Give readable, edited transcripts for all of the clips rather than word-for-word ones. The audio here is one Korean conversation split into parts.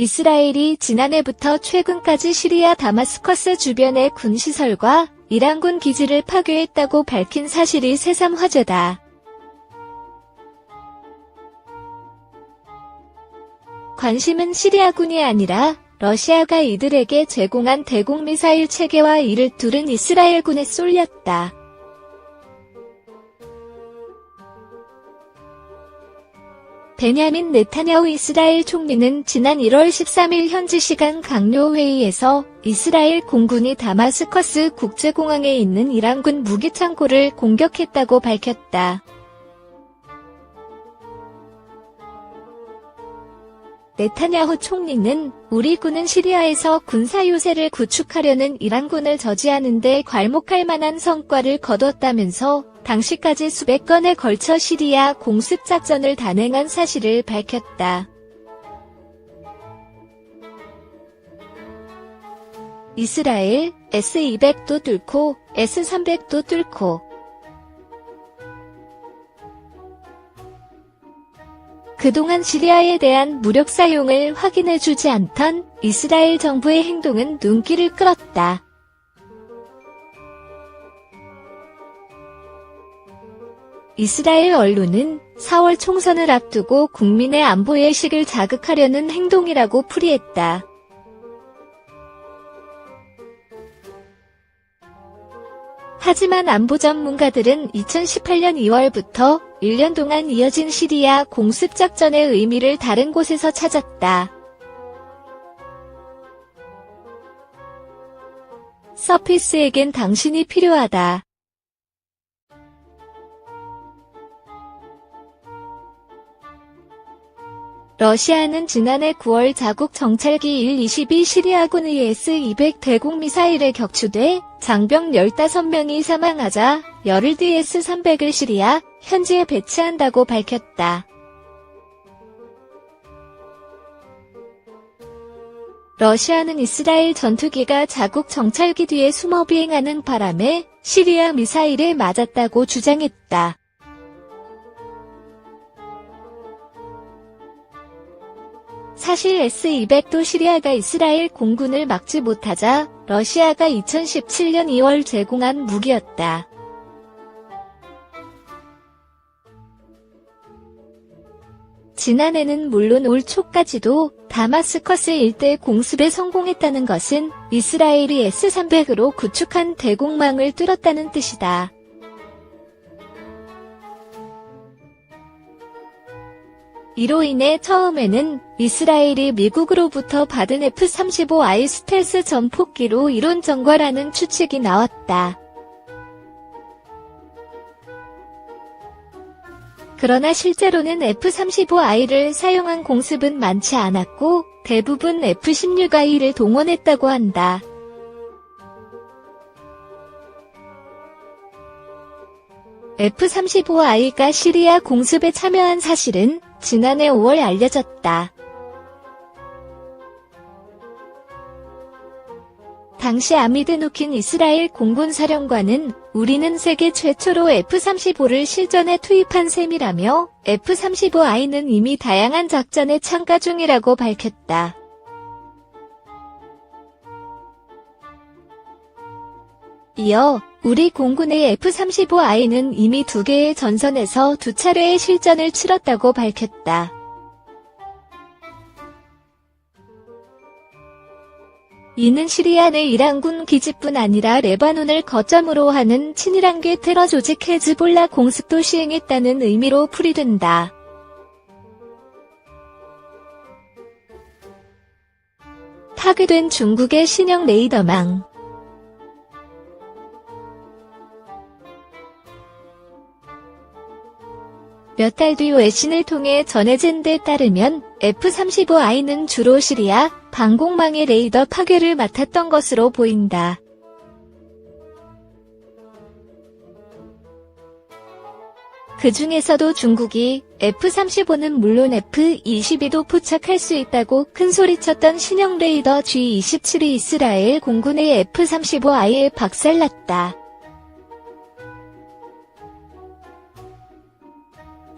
이스라엘이 지난해부터 최근까지 시리아 다마스커스 주변의 군시설과 이란군 기지를 파괴했다고 밝힌 사실이 새삼 화제다. 관심은 시리아군이 아니라 러시아가 이들에게 제공한 대공미사일 체계와 이를 뚫은 이스라엘군에 쏠렸다. 베냐민 네타냐후 이스라엘 총리는 지난 1월 13일 현지 시간 강요회의에서 이스라엘 공군이 다마스커스 국제공항에 있는 이란군 무기창고를 공격했다고 밝혔다. 네타냐후 총리는 우리 군은 시리아에서 군사요새를 구축하려는 이란군을 저지하는 데 괄목할 만한 성과를 거뒀다면서 당시까지 수백 건에 걸쳐 시리아 공습작전을 단행한 사실을 밝혔다. 이스라엘 S-200도 뚫고 S-300도 뚫고 그동안 시리아에 대한 무력 사용을 확인해주지 않던 이스라엘 정부의 행동은 눈길을 끌었다. 이스라엘 언론은 4월 총선을 앞두고 국민의 안보의식을 자극하려는 행동이라고 풀이했다. 하지만 안보 전문가들은 2018년 2월부터 1년 동안 이어진 시리아 공습작전의 의미를 다른 곳에서 찾았다. 서피스에겐 당신이 필요하다. 러시아는 지난해 9월 자국 정찰기 Il-22 시리아군의 S-200 대공미사일에 격추돼 장병 15명이 사망하자 열흘 뒤 S-300을 시리아 현지에 배치한다고 밝혔다. 러시아는 이스라엘 전투기가 자국 정찰기 뒤에 숨어 비행하는 바람에 시리아 미사일에 맞았다고 주장했다. 사실 S-200도 시리아가 이스라엘 공군을 막지 못하자 러시아가 2017년 2월 제공한 무기였다. 지난해는 물론 올 초까지도 다마스커스 일대 공습에 성공했다는 것은 이스라엘이 S-300으로 구축한 대공망을 뚫었다는 뜻이다. 이로 인해 처음에는 이스라엘이 미국으로부터 받은 F-35I 스텔스 전폭기로 이론 전과라는 추측이 나왔다. 그러나 실제로는 F-35I를 사용한 공습은 많지 않았고 대부분 F-16I를 동원했다고 한다. F-35I가 시리아 공습에 참여한 사실은 지난해 5월 알려졌다. 당시 아미드 누킨 이스라엘 공군사령관은 우리는 세계 최초로 F-35를 실전에 투입한 셈이라며 F-35I는 이미 다양한 작전에 참가 중이라고 밝혔다. 이어 우리 공군의 F-35I는 이미 2개의 전선에서 2차례의 실전을 치렀다고 밝혔다. 이는 시리아 내 이란군 기지뿐 아니라 레바논을 거점으로 하는 친이란계 테러 조직 헤즈볼라 공습도 시행했다는 의미로 풀이된다. 파괴된 중국의 신형 레이더망. 몇 달 뒤 외신을 통해 전해진 데 따르면 F-35I는 주로 시리아 방공망의 레이더 파괴를 맡았던 것으로 보인다. 그 중에서도 중국이 F-35는 물론 F-22도 포착할 수 있다고 큰소리쳤던 신형 레이더 G-27이 이스라엘 공군의 F-35I에 박살났다.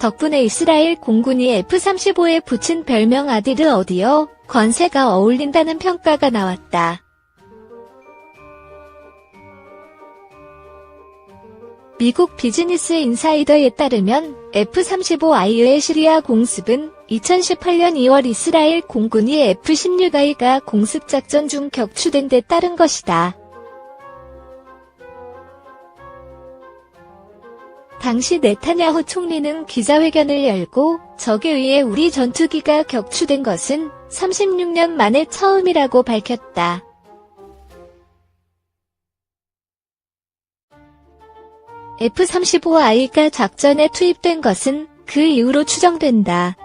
덕분에 이스라엘 공군이 F-35에 붙인 별명 아디르 어디어 건세가 어울린다는 평가가 나왔다. 미국 비즈니스 인사이더에 따르면 F-35I의 시리아 공습은 2018년 2월 이스라엘 공군이 F-16I가 공습작전 중 격추된 데 따른 것이다. 당시 네타냐후 총리는 기자회견을 열고 적에 의해 우리 전투기가 격추된 것은 36년 만에 처음이라고 밝혔다. F-35I가 작전에 투입된 것은 그 이후로 추정된다.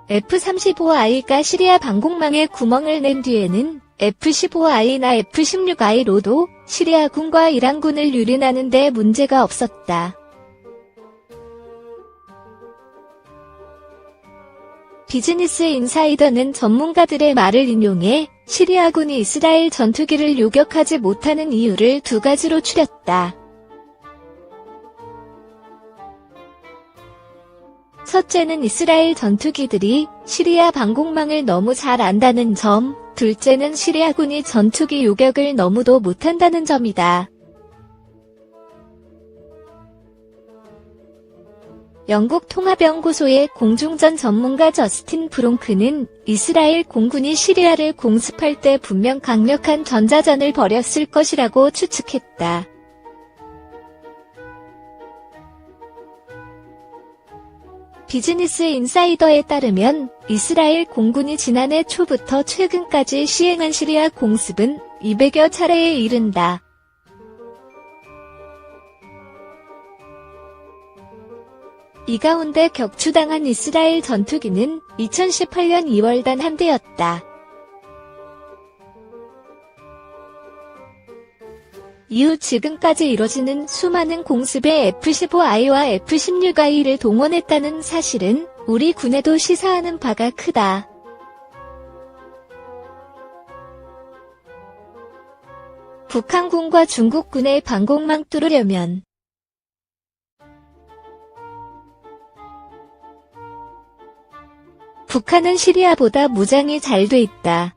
F-35I가 시리아 방공망에 구멍을 낸 뒤에는 F-15I나 F-16I로도 시리아군과 이란군을 유린하는 데 문제가 없었다. 비즈니스 인사이더는 전문가들의 말을 인용해 시리아군이 이스라엘 전투기를 요격하지 못하는 이유를 두 가지로 추렸다. 첫째는 이스라엘 전투기들이 시리아 방공망을 너무 잘 안다는 점, 둘째는 시리아군이 전투기 요격을 너무도 못한다는 점이다. 영국 통합연구소의 공중전 전문가 저스틴 브롱크는 이스라엘 공군이 시리아를 공습할 때 분명 강력한 전자전을 벌였을 것이라고 추측했다. 비즈니스 인사이더에 따르면 이스라엘 공군이 지난해 초부터 최근까지 시행한 시리아 공습은 200여 차례에 이른다. 이 가운데 격추당한 이스라엘 전투기는 2018년 2월 단 한 대였다. 이후 지금까지 이뤄지는 수많은 공습에 F-15I와 F-16I를 동원했다는 사실은 우리 군에도 시사하는 바가 크다. 북한군과 중국군의 방공망 뚫으려면 북한은 시리아보다 무장이 잘 돼 있다.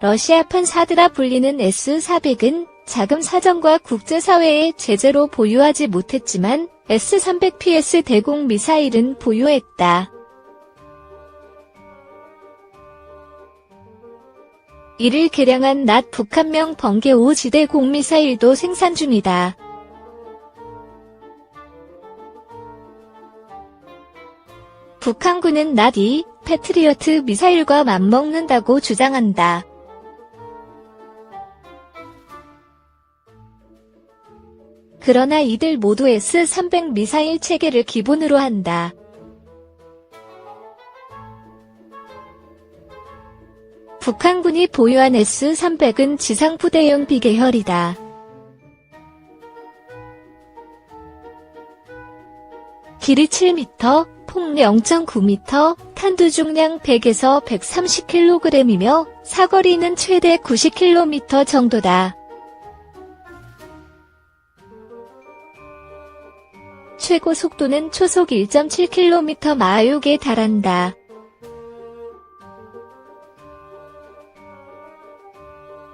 러시아판 사드라 불리는 S-400은 자금 사정과 국제사회의 제재로 보유하지 못했지만 S-300PS 대공 미사일은 보유했다. 이를 개량한 낫 북한명 번개 5지대 공미사일도 생산 중이다. 북한군은 낫2 패트리어트 미사일과 맞먹는다고 주장한다. 그러나 이들 모두 S-300 미사일 체계를 기본으로 한다. 북한군이 보유한 S-300은 지상부대용 비계열이다. 길이 7m, 폭 0.9m, 탄두 중량 100에서 130kg이며 사거리는 최대 90km 정도다. 최고 속도는 초속 1.7km 마력에 달한다.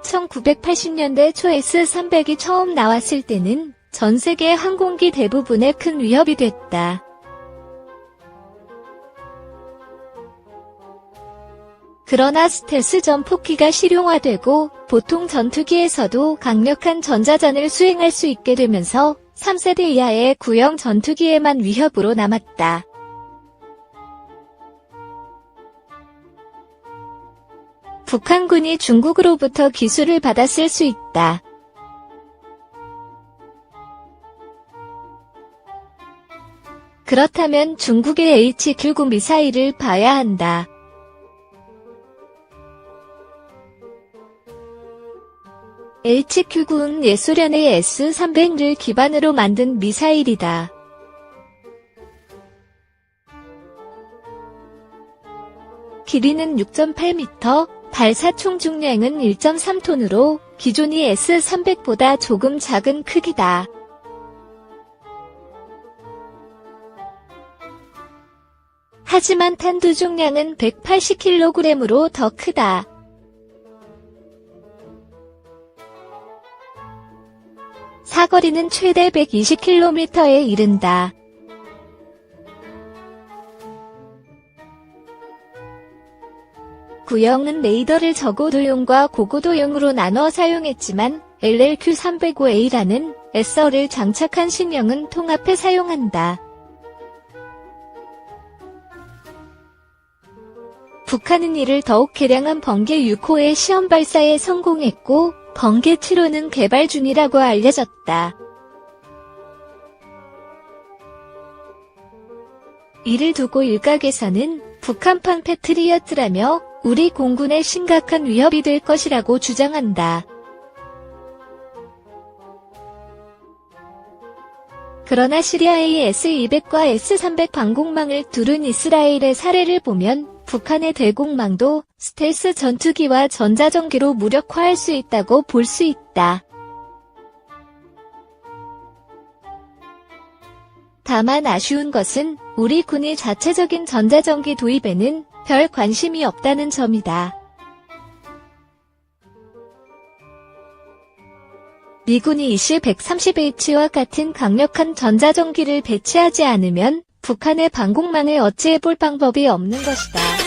(1980년대) 초 S-300이 처음 나왔을 때는 전 세계 항공기 대부분에 큰 위협이 됐다. 그러나 스텔스 전폭기가 실용화되고 보통 전투기에서도 강력한 전자전을 수행할 수 있게 되면서 3세대 이하의 구형 전투기에만 위협으로 남았다. 북한군이 중국으로부터 기술을 받았을 수 있다. 그렇다면 중국의 H-99 미사일을 봐야 한다. H-99는 예소련의 S-300을 기반으로 만든 미사일이다. 길이는 6.8m, 발사 총중량은 1.3톤으로 기존의 S-300보다 조금 작은 크기다. 하지만 탄두 중량은 180kg으로 더 크다. 사거리는 최대 120km에 이른다. 구형은 레이더를 저고도용과 고고도용으로 나눠 사용했지만 LLQ-305A라는 SR을 장착한 신형은 통합해 사용한다. 북한은 이를 더욱 개량한 번개 6호의 시험 발사에 성공했고 번개 7호는 개발 중이라고 알려졌다. 이를 두고 일각에서는 북한판 패트리어트라며 우리 공군에 심각한 위협이 될 것이라고 주장한다. 그러나 시리아의 S-200과 S-300 방공망을 두른 이스라엘의 사례를 보면 북한의 대공망도 스텔스 전투기와 전자전기로 무력화할 수 있다고 볼 수 있다. 다만 아쉬운 것은 우리 군이 자체적인 전자전기 도입에는 별 관심이 없다는 점이다. 미군이 IC-130H와 같은 강력한 전자전기를 배치하지 않으면 북한의 방공망을 어찌해볼 방법이 없는 것이다.